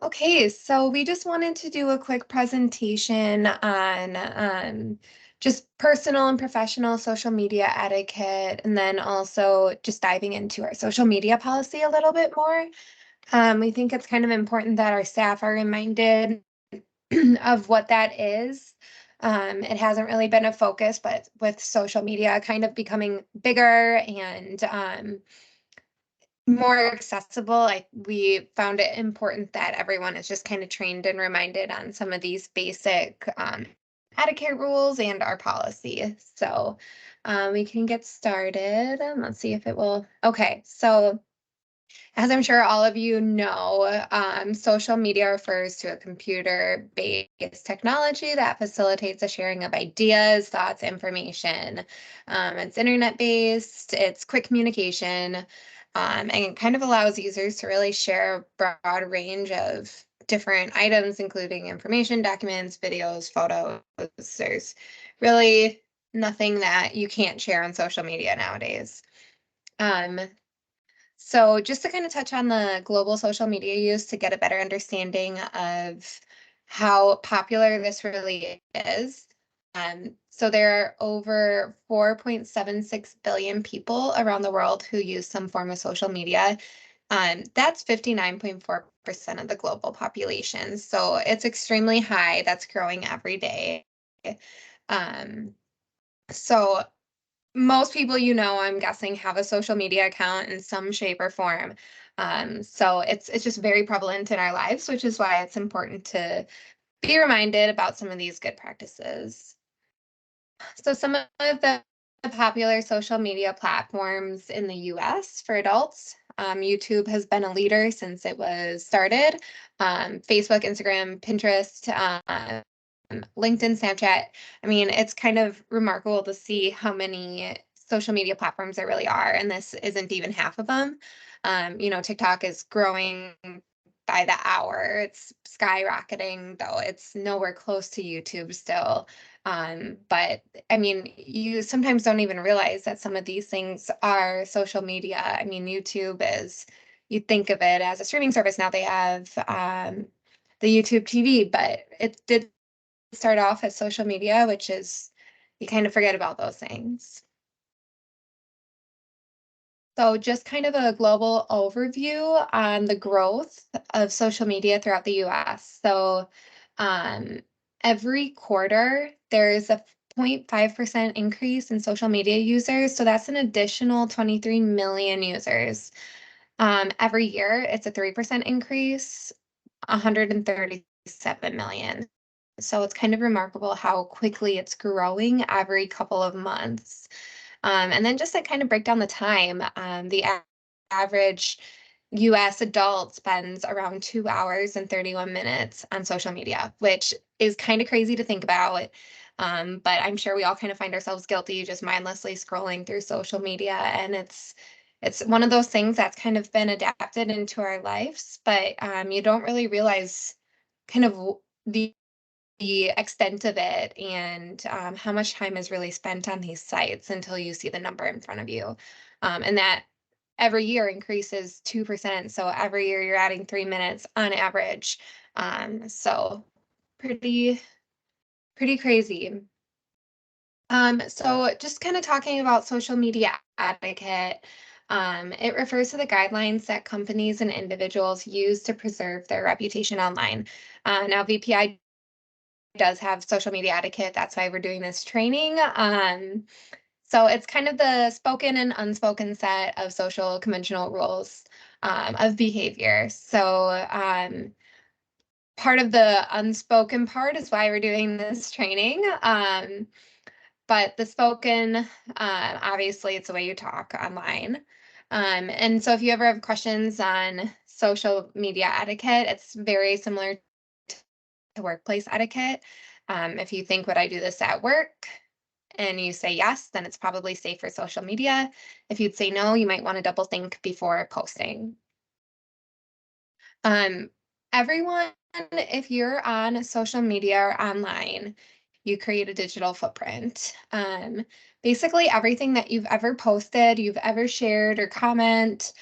Okay, so we just wanted to do a quick presentation on just personal and professional social media etiquette, and then also just diving into our social media policy a little bit more. We think it's kind of important that our staff are reminded of what that is. It hasn't really been a focus, but with social media kind of becoming bigger and more accessible, we found it important that everyone is just kind of trained and reminded on some of these basic etiquette rules and our policy. So we can get started and let's see if it will. Okay, so as I'm sure all of you know, social media refers to a computer-based technology that facilitates the sharing of ideas, thoughts, information. It's internet-based, it's quick communication, and it kind of allows users to really share a broad range of different items, including information, documents, videos, photos. There's really nothing that you can't share on social media nowadays. So just to kind of touch on the global social media use to get a better understanding of how popular this really is. So there are over 4.76 billion people around the world who use some form of social media. That's 59.4% of the global population. So it's extremely high. That's growing every day. Um, so most people, I'm guessing, have a social media account in some shape or form. So it's just very prevalent in our lives, which is why it's important to be reminded about some of these good practices. So some of the popular social media platforms in the US for adults, YouTube has been a leader since it was started. Facebook, Instagram, Pinterest, LinkedIn, Snapchat. I mean, it's kind of remarkable to see how many social media platforms there really are, and this isn't even half of them. TikTok is growing by the hour. It's skyrocketing, though it's nowhere close to YouTube still. But I mean, you sometimes don't even realize that some of these things are social media. I mean, YouTube is, you think of it as a streaming service. Now they have the YouTube TV, but it did start off as social media, which is, you kind of forget about those things. So just kind of a global overview on the growth of social media throughout the US. So um, every quarter, there's a 0.5% increase in social media users. So that's an additional 23 million users. Every year, it's a 3% increase, 137 million. So it's kind of remarkable how quickly it's growing every couple of months. And then just to kind of break down the time, the average US adult spends around 2 hours and 31 minutes on social media, which is kind of crazy to think about. But I'm sure we all kind of find ourselves guilty just mindlessly scrolling through social media. And it's one of those things that's kind of been adapted into our lives, but you don't really realize kind of the extent of it and how much time is really spent on these sites until you see the number in front of you. And that every year increases 2%. So every year you're adding 3 minutes on average. So pretty, pretty crazy. So just kind of talking about social media etiquette, it refers to the guidelines that companies and individuals use to preserve their reputation online. Now, VPI does have social media etiquette. That's why we're doing this training. So it's kind of the spoken and unspoken set of social conventional rules of behavior. So part of the unspoken part is why we're doing this training. But the spoken, obviously, it's the way you talk online. And so if you ever have questions on social media etiquette, it's very similar to workplace etiquette. If you think, would I do this at work? And you say yes, then it's probably safe for social media. If you'd say no, you might want to double think before posting. Um, Everyone, if you're on social media or online, you create a digital footprint. Basically, everything that you've ever posted, you've ever shared or comment,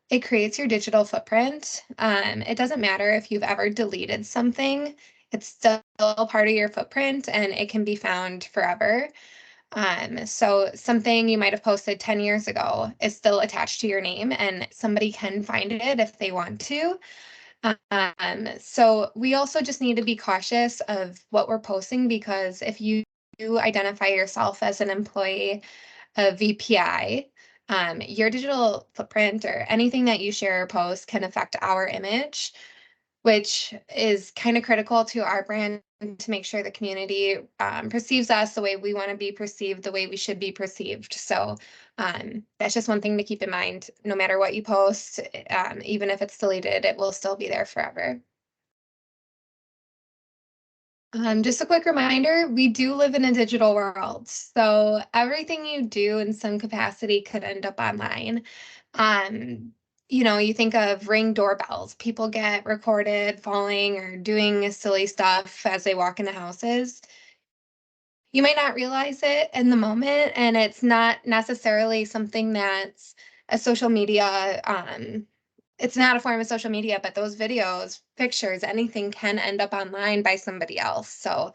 It creates your digital footprint. It doesn't matter if you've ever deleted something, it's still part of your footprint and it can be found forever. So something you might have posted 10 years ago is still attached to your name and somebody can find it if they want to. So we also just need to be cautious of what we're posting because if you do identify yourself as an employee of VPI, your digital footprint or anything that you share or post can affect our image, which is kind of critical to our brand to make sure the community perceives us the way we want to be perceived, the way we should be perceived. So that's just one thing to keep in mind. No matter what you post, even if it's deleted, it will still be there forever. Just a quick reminder, we do live in a digital world, so everything you do in some capacity could end up online. Um, you think of Ring doorbells. People get recorded falling or doing silly stuff as they walk into houses. You might not realize it in the moment, and it's not necessarily something that's a social media, it's not a form of social media, but those videos, pictures, anything can end up online by somebody else. So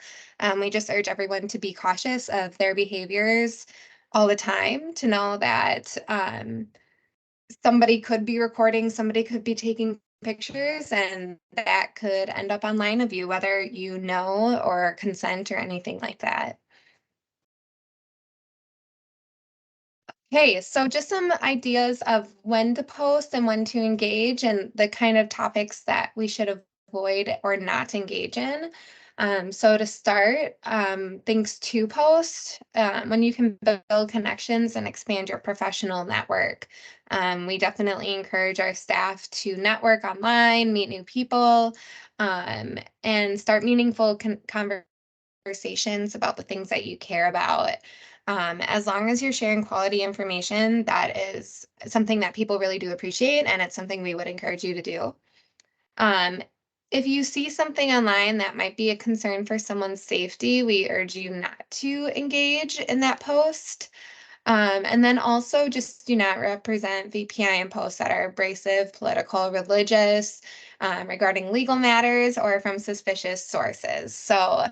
we just urge everyone to be cautious of their behaviors all the time, to know that somebody could be recording, somebody could be taking pictures, and that could end up online of you, whether you know or consent or anything like that. Hey, so just some ideas of when to post and when to engage and the kind of topics that we should avoid or not engage in. So to start, things to post, when you can build connections and expand your professional network. We definitely encourage our staff to network online, meet new people, and start meaningful conversations about the things that you care about. As long as you're sharing quality information, that is something that people really do appreciate, and it's something we would encourage you to do. Um, if you see something online that might be a concern for someone's safety, we urge you not to engage in that post. And then also just do not represent VPI in posts that are abrasive, political, religious, regarding legal matters, or from suspicious sources. So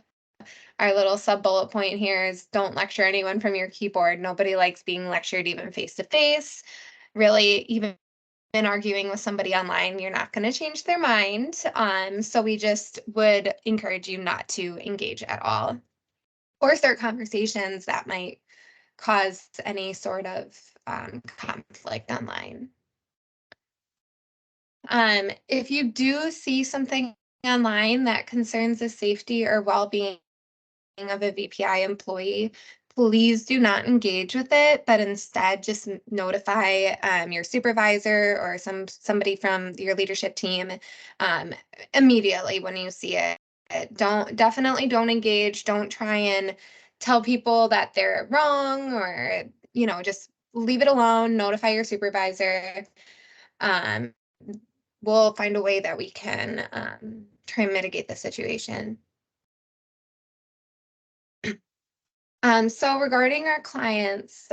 our little sub bullet point here is don't lecture anyone from your keyboard. Nobody likes being lectured even face to face. Really, even arguing with somebody online, you're not going to change their mind. So we just would encourage you not to engage at all or start conversations that might cause any sort of conflict online. If you do see something online that concerns the safety or well-being of a VPI employee, please do not engage with it, but instead just notify your supervisor or somebody from your leadership team um, immediately when you see it. Definitely don't engage. Don't try and tell people that they're wrong or just leave it alone. Notify your supervisor. Um, we'll find a way that we can try and mitigate the situation. So regarding our clients,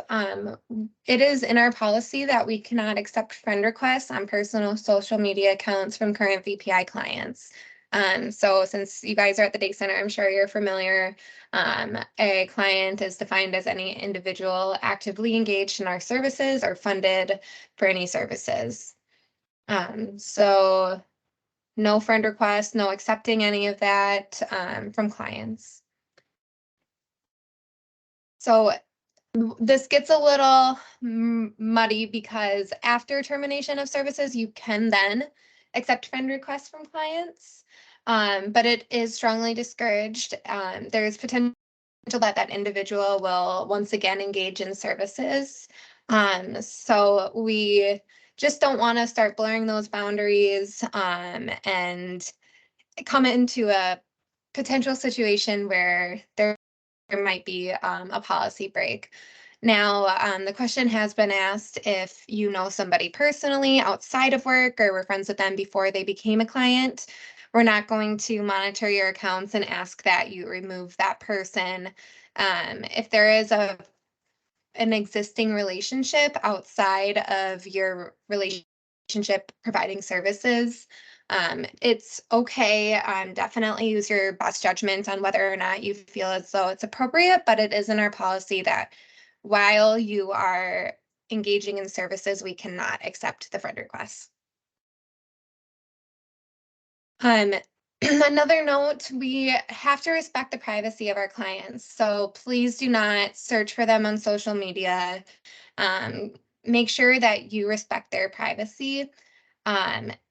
it is in our policy that we cannot accept friend requests on personal social media accounts from current VPI clients. So since you guys are at the day center, I'm sure you're familiar. A client is defined as any individual actively engaged in our services or funded for any services. So no friend requests, no accepting any of that from clients. So this gets a little muddy because after termination of services, you can then accept friend requests from clients, but it is strongly discouraged. There's potential that that individual will once again engage in services. So we just don't want to start blurring those boundaries and come into a potential situation where there might be a policy break. Now, the question has been asked if you know somebody personally outside of work or were friends with them before they became a client. We're not going to monitor your accounts and ask that you remove that person. If there is an existing relationship outside of your relationship relationship providing services. It's okay. Definitely use your best judgment on whether or not you feel as though it's appropriate, but it is in our policy that while you are engaging in services, we cannot accept the friend requests. Um, another note, we have to respect the privacy of our clients. So please do not search for them on social media. Um, make sure that you respect their privacy.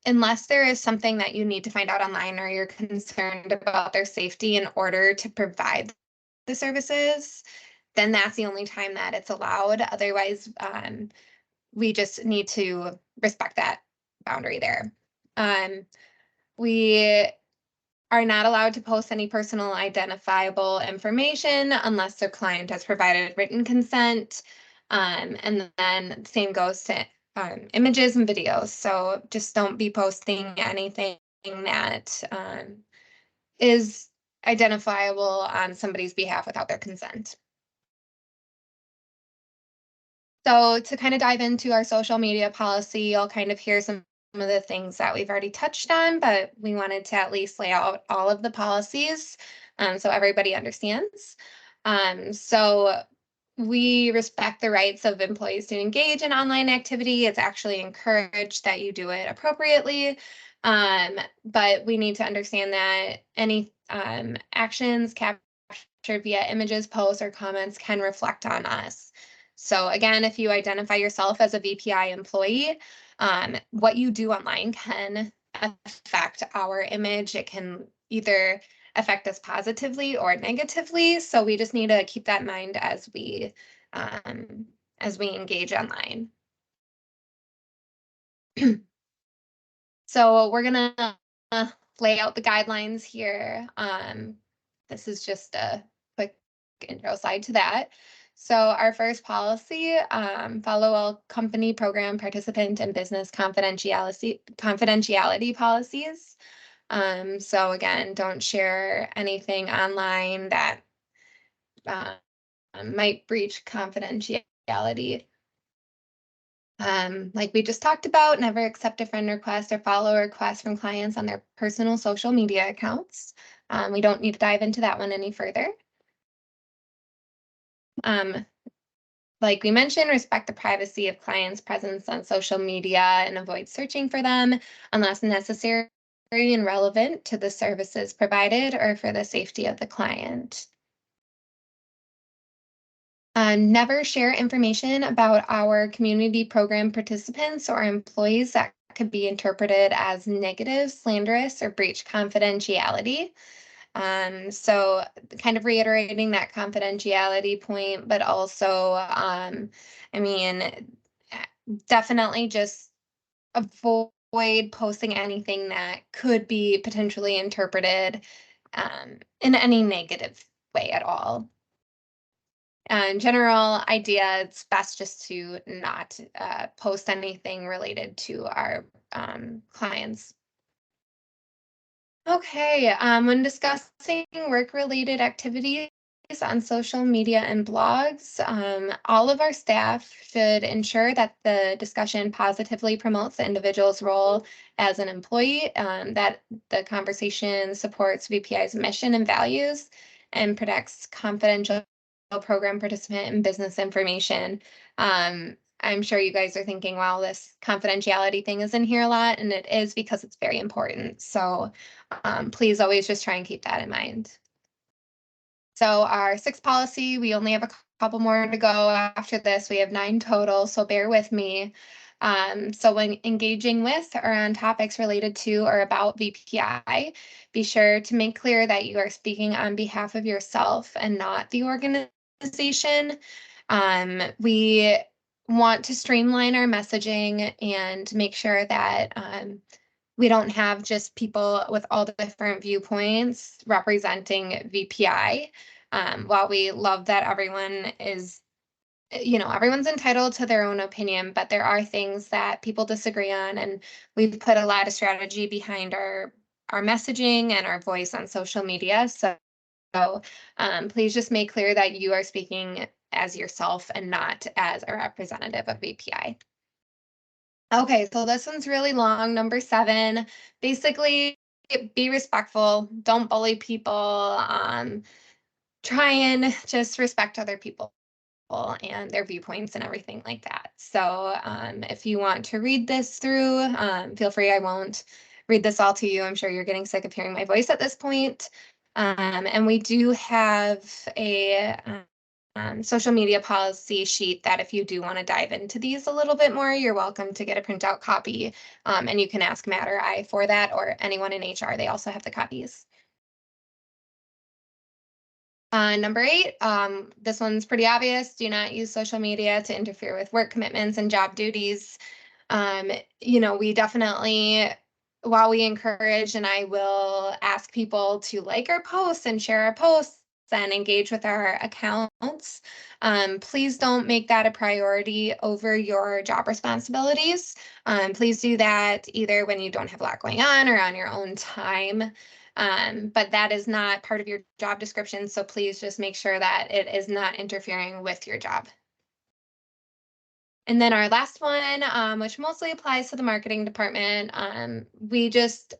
Unless there is something that you need to find out online or you're concerned about their safety in order to provide the services, then that's the only time that it's allowed. Otherwise, we just need to respect that boundary there. We are not allowed to post any personal identifiable information unless their client has provided written consent. And then same goes to images and videos. So just don't be posting anything that is identifiable on somebody's behalf without their consent. So to kind of dive into our social media policy, you'll kind of hear some of the things that we've already touched on, but we wanted to at least lay out all of the policies so everybody understands. So we respect the rights of employees to engage in online activity. It's actually encouraged that you do it appropriately. But we need to understand that any actions captured via images, posts, or comments can reflect on us. So again, if you identify yourself as a VPI employee, what you do online can affect our image. It can either affect us positively or negatively. So we just need to keep that in mind as we engage online. So we're gonna lay out the guidelines here. This is just a quick intro slide to that. So our first policy, follow all company program participant and business confidentiality policies. So again, don't share anything online that might breach confidentiality. Like we just talked about, never accept a friend request or follow requests from clients on their personal social media accounts. We don't need to dive into that one any further. Um, like we mentioned, respect the privacy of clients' presence on social media and avoid searching for them unless necessary and relevant to the services provided or for the safety of the client. Never share information about our community program participants or employees that could be interpreted as negative, slanderous, or breach confidentiality. So kind of reiterating that confidentiality point, but also, I mean, definitely just avoid posting anything that could be potentially interpreted in any negative way at all. General idea, it's best just to not post anything related to our clients. Okay, when discussing work-related activities on social media and blogs, all of our staff should ensure that the discussion positively promotes the individual's role as an employee, that the conversation supports VPI's mission and values, and protects confidential program participant and business information. I'm sure you guys are thinking, wow, this confidentiality thing is in here a lot, and it is because it's very important. So please always just try and keep that in mind. So our sixth policy, we only have a couple more to go after this. We have 9 total, so bear with me. So when engaging with or on topics related to or about VPI, be sure to make clear that you are speaking on behalf of yourself and not the organization. We want to streamline our messaging and make sure that we don't have just people with all the different viewpoints representing VPI. While we love that everyone is, everyone's entitled to their own opinion, but there are things that people disagree on, and we've put a lot of strategy behind our messaging and our voice on social media. So please just make clear that you are speaking as yourself and not as a representative of VPI. Okay, so this one's really long. Number 7, basically, be respectful. Don't bully people. Try and just respect other people and their viewpoints and everything like that. So, if you want to read this through, feel free. I won't read this all to you. I'm sure you're getting sick of hearing my voice at this point. And we do have a social media policy sheet that if you do want to dive into these a little bit more, you're welcome to get a printout copy. And you can ask Matt or I for that, or anyone in HR. They also have the copies. Number 8, this one's pretty obvious. Do not use social media to interfere with work commitments and job duties. We definitely, while we encourage and I will ask people to like our posts and share our posts and engage with our accounts, please don't make that a priority over your job responsibilities. Please do that either when you don't have a lot going on or on your own time. But that is not part of your job description, so please just make sure that it is not interfering with your job. And then our last one, which mostly applies to the marketing department, we just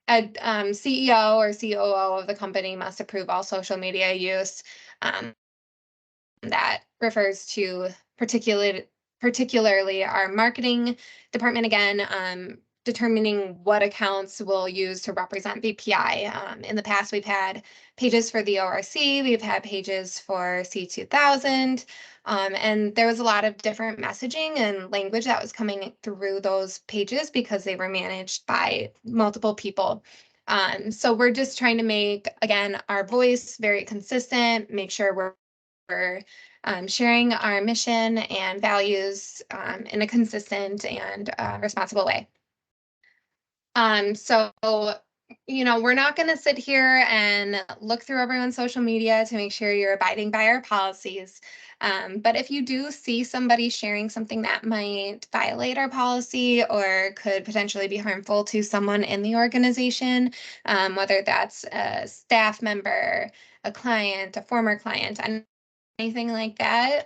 a CEO or COO of the company must approve all social media use. Um, that refers to particularly our marketing department again, determining what accounts we'll use to represent BPI. In the past, we've had pages for the ORC, we've had pages for C2000, and there was a lot of different messaging and language that was coming through those pages because they were managed by multiple people. So we're just trying to make, again, our voice very consistent, make sure we're sharing our mission and values in a consistent and responsible way. So, we're not going to sit here and look through everyone's social media to make sure you're abiding by our policies. But if you do see somebody sharing something that might violate our policy or could potentially be harmful to someone in the organization, whether that's a staff member, a client, a former client, anything like that,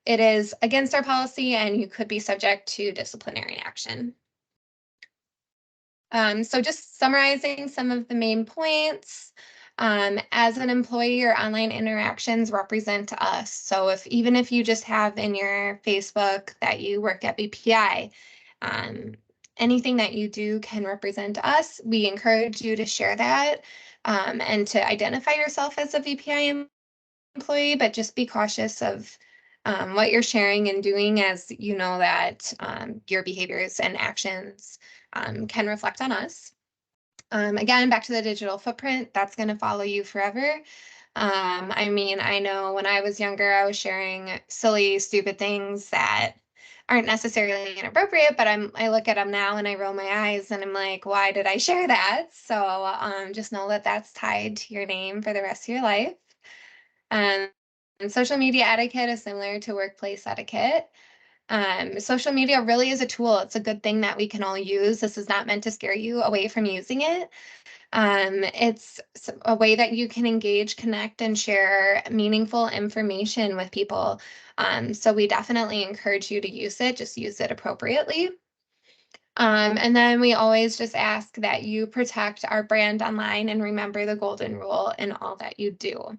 it is against our policy and you could be subject to disciplinary action. So just summarizing some of the main points. As an employee, your online interactions represent us. So even if you just have in your Facebook that you work at BPI, um, anything that you do can represent us. We encourage you to share that and to identify yourself as a BPI employee, but just be cautious of what you're sharing and doing, as you know that your behaviors and actions can reflect on us. Again, back to the digital footprint, that's going to follow you forever. I know when I was younger, I was sharing silly, stupid things that aren't necessarily inappropriate, but I look at them now and I roll my eyes and I'm like, why did I share that? So just know that that's tied to your name for the rest of your life. Um, and social media etiquette is similar to workplace etiquette. Social media really is a tool. It's a good thing that we can all use. This is not meant to scare you away from using it. It's a way that you can engage, connect, and share meaningful information with people. So we definitely encourage you to use it. Just use it appropriately. And then we always just ask that you protect our brand online and remember the golden rule in all that you do.